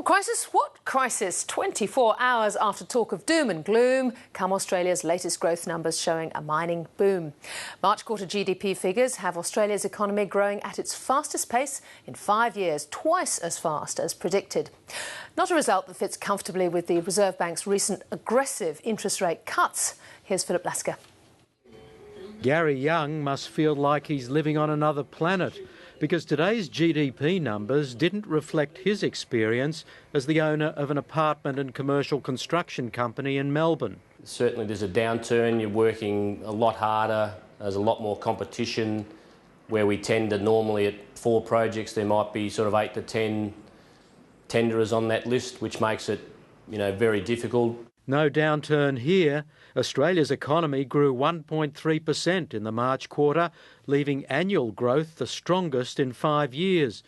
Well, crisis? What crisis? 24 hours after talk of doom and gloom come Australia's latest growth numbers showing a mining boom. March quarter GDP figures have Australia's economy growing at its fastest pace in 5 years, twice as fast as predicted. Not a result that fits comfortably with the Reserve Bank's recent aggressive interest rate cuts. Here's Philip Lasker. Gary Young must feel like he's living on another planet, because today's GDP numbers didn't reflect his experience as the owner of an apartment and commercial construction company in Melbourne. Certainly there's a downturn, you're working a lot harder, there's a lot more competition, where we tend to normally at 4 projects there might be sort of 8 to 10 tenderers on that list, which makes it, very difficult. No downturn here. Australia's economy grew 1.3% in the March quarter, leaving annual growth the strongest in 5 years.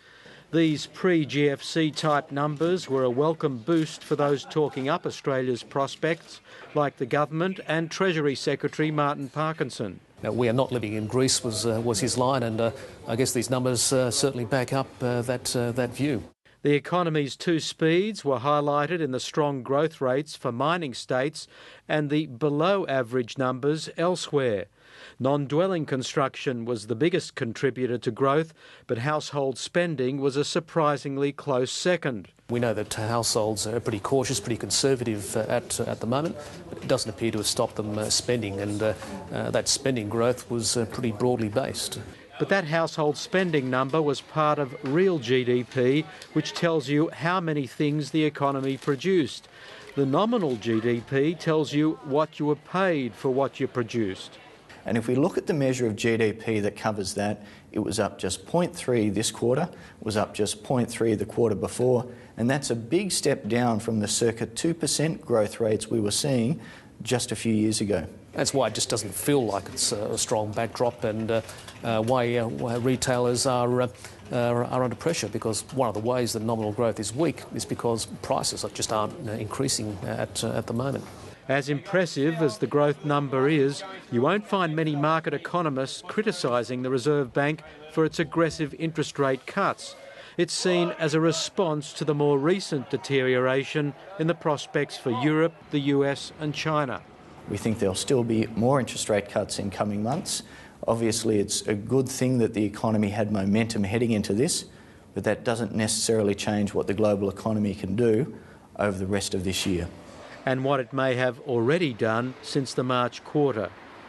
These pre-GFC type numbers were a welcome boost for those talking up Australia's prospects, like the government and Treasury Secretary Martin Parkinson. We are not living in Greece was his line, and I guess these numbers certainly back up that view. The economy's 2 speeds were highlighted in the strong growth rates for mining states and the below-average numbers elsewhere. Non-dwelling construction was the biggest contributor to growth, but household spending was a surprisingly close second. We know that households are pretty cautious, pretty conservative at the moment, but it doesn't appear to have stopped them spending, and that spending growth was pretty broadly based. But that household spending number was part of real GDP, which tells you how many things the economy produced. The nominal GDP tells you what you were paid for what you produced. And if we look at the measure of GDP that covers that, it was up just 0.3 this quarter, it was up just 0.3 the quarter before, and that's a big step down from the circa 2% growth rates we were seeing just a few years ago. That's why it just doesn't feel like it's a strong backdrop, and why retailers are under pressure, because one of the ways that nominal growth is weak is because prices just aren't increasing at the moment. As impressive as the growth number is, you won't find many market economists criticising the Reserve Bank for its aggressive interest rate cuts. It's seen as a response to the more recent deterioration in the prospects for Europe, the US and China. We think there'll still be more interest rate cuts in coming months. Obviously, it's a good thing that the economy had momentum heading into this, but that doesn't necessarily change what the global economy can do over the rest of this year. And what it may have already done since the March quarter.